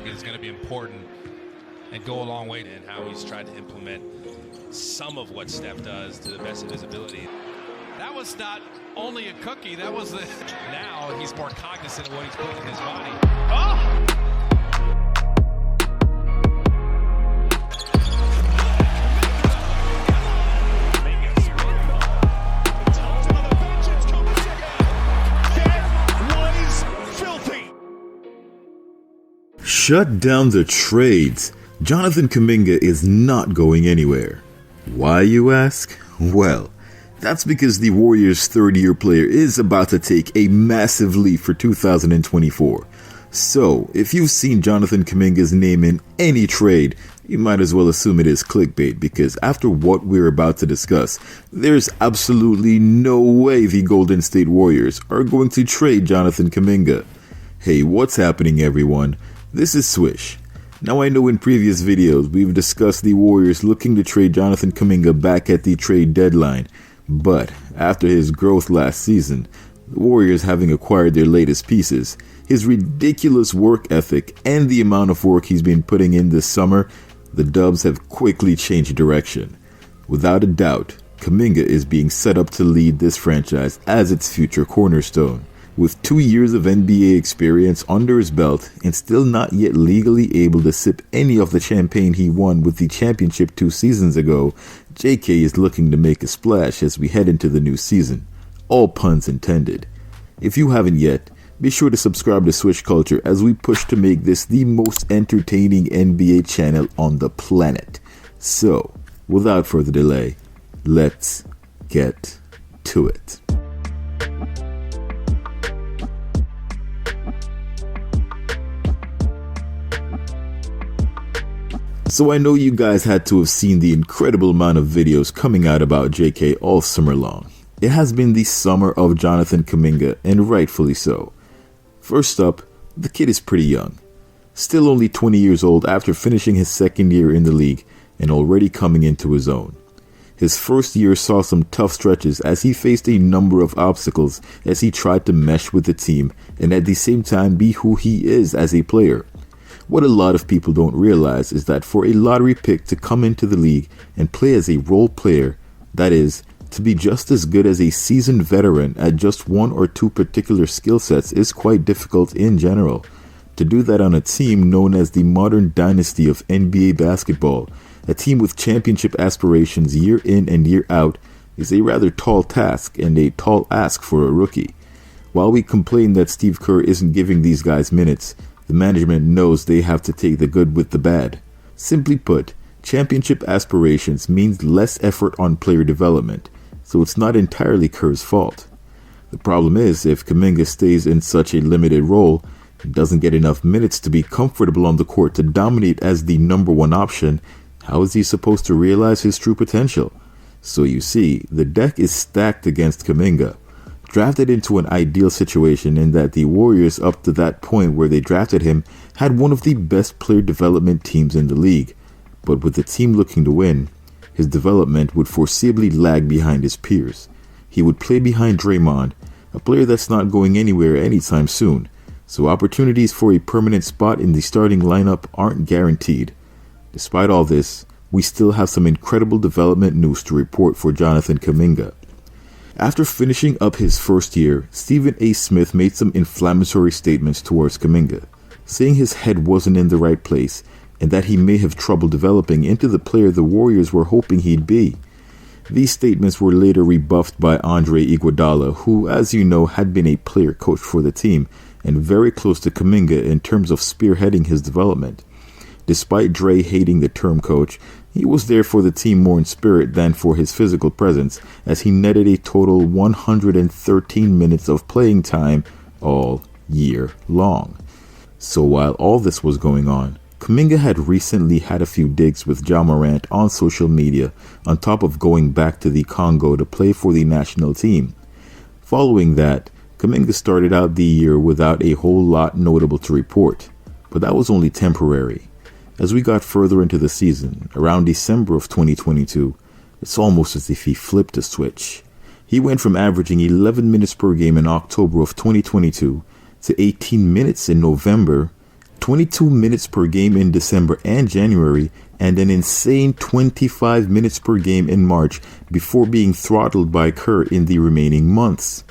Kuminga is going to be important and go a long way in how he's tried to implement some of what Steph does to the best of his ability. That was not only a cookie, that was the... Now he's more cognizant of what he's putting in his body. Oh! Shut down the trades. Jonathan Kuminga is not going anywhere. Why, you ask? Well, that's because the Warriors' third-year player is about to take a massive leap for 2024. So, if you've seen Jonathan Kuminga's name in any trade, you might as well assume it is clickbait, because after what we're about to discuss, there's absolutely no way the Golden State Warriors are going to trade Jonathan Kuminga. Hey, what's happening, everyone? This is Swish. Now, I know in previous videos we've discussed the Warriors looking to trade Jonathan Kuminga back at the trade deadline, but after his growth last season, the Warriors having acquired their latest pieces, his ridiculous work ethic, and the amount of work he's been putting in this summer, the Dubs have quickly changed direction. Without a doubt, Kuminga is being set up to lead this franchise as its future cornerstone. With 2 years of NBA experience under his belt and still not yet legally able to sip any of the champagne he won with the championship 2 seasons ago, JK is looking to make a splash as we head into the new season. All puns intended. If you haven't yet, be sure to subscribe to Swish Culture as we push to make this the most entertaining NBA channel on the planet. So, without further delay, let's get to it. So I know you guys had to have seen the incredible amount of videos coming out about JK all summer long. It has been the summer of Jonathan Kuminga, and rightfully so. First up, the kid is pretty young. Still only 20 years old after finishing his second year in the league and already coming into his own. His first year saw some tough stretches as he faced a number of obstacles as he tried to mesh with the team and at the same time be who he is as a player. What a lot of people don't realize is that for a lottery pick to come into the league and play as a role player, that is, to be just as good as a seasoned veteran at just one or two particular skill sets is quite difficult in general. To do that on a team known as the modern dynasty of NBA basketball, a team with championship aspirations year in and year out, is a rather tall task and a tall ask for a rookie. While we complain that Steve Kerr isn't giving these guys minutes, the management knows they have to take the good with the bad. Simply put, championship aspirations means less effort on player development, so it's not entirely Kerr's fault. The problem is, if Kuminga stays in such a limited role, and doesn't get enough minutes to be comfortable on the court to dominate as the number one option, how is he supposed to realize his true potential? So you see, the deck is stacked against Kuminga. Drafted into an ideal situation in that the Warriors up to that point where they drafted him had one of the best player development teams in the league, but with the team looking to win, his development would foreseeably lag behind his peers. He would play behind Draymond, a player that's not going anywhere anytime soon, so opportunities for a permanent spot in the starting lineup aren't guaranteed. Despite all this, we still have some incredible development news to report for Jonathan Kuminga. After finishing up his first year, Stephen A. Smith made some inflammatory statements towards Kuminga, saying his head wasn't in the right place and that he may have trouble developing into the player the Warriors were hoping he'd be. These statements were later rebuffed by Andre Iguodala, who, as you know, had been a player coach for the team and very close to Kuminga in terms of spearheading his development. Despite Dre hating the term coach, he was there for the team more in spirit than for his physical presence, as he netted a total 113 minutes of playing time all year long. So while all this was going on, Kuminga had recently had a few digs with Ja Morant on social media, on top of going back to the Congo to play for the national team. Following that, Kuminga started out the year without a whole lot notable to report, but that was only temporary. As we got further into the season, around December of 2022, it's almost as if he flipped a switch. He went from averaging 11 minutes per game in October of 2022 to 18 minutes in November, 22 minutes per game in December and January, and an insane 25 minutes per game in March before being throttled by Kerr in the remaining months.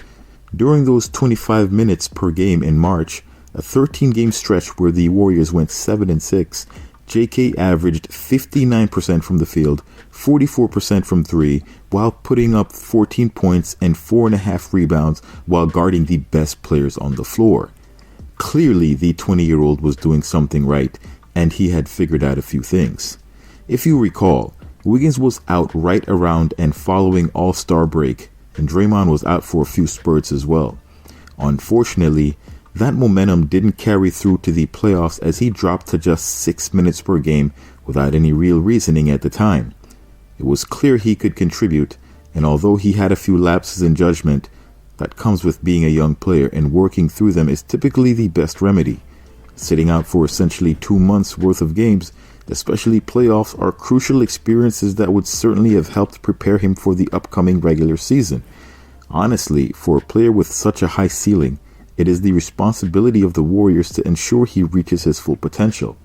During those 25 minutes per game in March, a 13-game stretch where the Warriors went 7-6, JK averaged 59% from the field, 44% from three, while putting up 14 points and 4.5 rebounds while guarding the best players on the floor. Clearly, the 20-year-old was doing something right, and he had figured out a few things. If you recall, Wiggins was out right around and following All-Star break, and Draymond was out for a few spurts as well. Unfortunately, that momentum didn't carry through to the playoffs as he dropped to just 6 minutes per game without any real reasoning at the time. It was clear he could contribute, and although he had a few lapses in judgment, that comes with being a young player, and working through them is typically the best remedy. Sitting out for essentially 2 months worth of games, especially playoffs, are crucial experiences that would certainly have helped prepare him for the upcoming regular season. Honestly, for a player with such a high ceiling, it is the responsibility of the Warriors to ensure he reaches his full potential.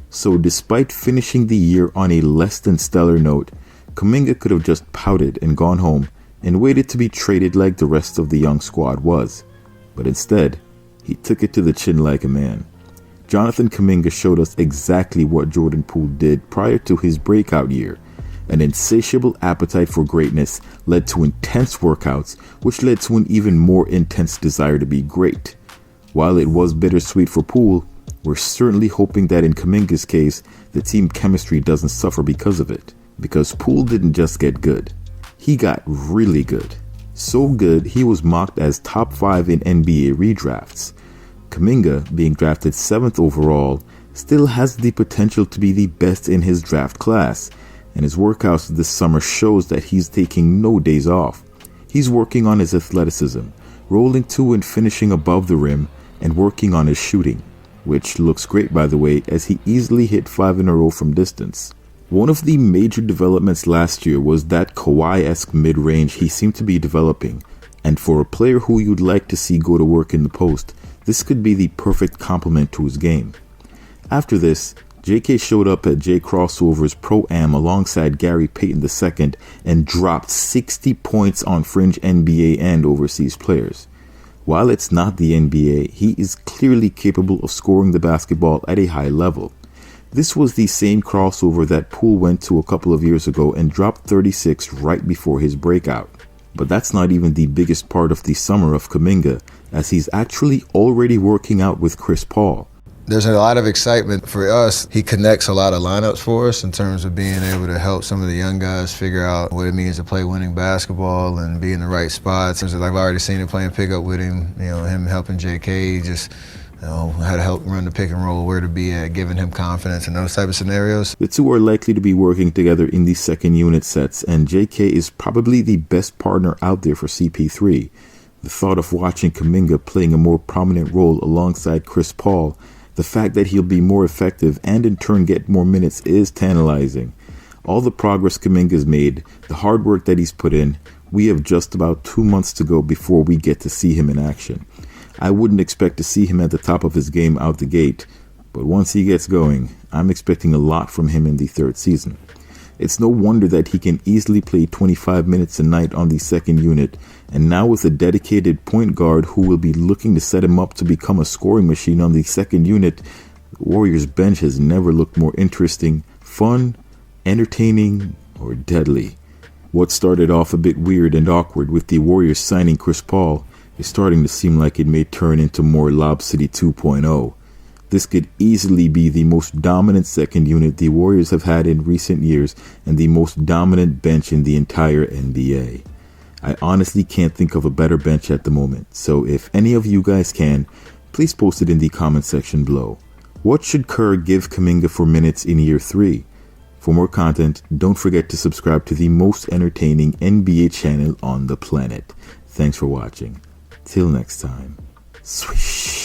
So despite finishing the year on a less than stellar note, Kuminga could have just pouted and gone home and waited to be traded like the rest of the young squad was. But instead, he took it to the chin like a man. Jonathan Kuminga showed us exactly what Jordan Poole did prior to his breakout year. An insatiable appetite for greatness led to intense workouts, which led to an even more intense desire to be great. While it was bittersweet for Poole, we're certainly hoping that in Kuminga's case, the team chemistry doesn't suffer because of it. Because Poole didn't just get good. He got really good. So good, he was mocked as top 5 in NBA redrafts. Kuminga, being drafted 7th overall, still has the potential to be the best in his draft class, and his workouts this summer shows that he's taking no days off. He's working on his athleticism, rolling to and finishing above the rim, and working on his shooting, which looks great by the way, as he easily hit 5 in a row from distance. One of the major developments last year was that Kawhi-esque mid-range he seemed to be developing, and for a player who you'd like to see go to work in the post, this could be the perfect complement to his game. After this, JK showed up at J Crossover's Pro-Am alongside Gary Payton II and dropped 60 points on fringe NBA and overseas players. While it's not the NBA, he is clearly capable of scoring the basketball at a high level. This was the same crossover that Poole went to a couple of years ago and dropped 36 right before his breakout. But that's not even the biggest part of the summer of Kuminga, as he's actually already working out with Chris Paul. There's a lot of excitement for us. He connects a lot of lineups for us in terms of being able to help some of the young guys figure out what it means to play winning basketball and be in the right spots. I've already seen him playing pickup with him, him helping JK, just how to help run the pick and roll, where to be at, giving him confidence in those type of scenarios. The two are likely to be working together in the second unit sets, and JK is probably the best partner out there for CP3. The thought of watching Kuminga playing a more prominent role alongside Chris Paul, the fact that he'll be more effective and in turn get more minutes, is tantalizing. All the progress Kuminga's made, the hard work that he's put in, we have just about 2 months to go before we get to see him in action. I wouldn't expect to see him at the top of his game out the gate, but once he gets going, I'm expecting a lot from him in the third season. It's no wonder that he can easily play 25 minutes a night on the second unit, and now with a dedicated point guard who will be looking to set him up to become a scoring machine on the second unit, the Warriors bench has never looked more interesting, fun, entertaining, or deadly. What started off a bit weird and awkward with the Warriors signing Chris Paul is starting to seem like it may turn into more Lob City 2.0. This could easily be the most dominant second unit the Warriors have had in recent years and the most dominant bench in the entire NBA. I honestly can't think of a better bench at the moment, so if any of you guys can, please post it in the comment section below. What should Kerr give Kuminga for minutes in year 3? For more content, don't forget to subscribe to the most entertaining NBA channel on the planet. Thanks for watching. Till next time. Swish.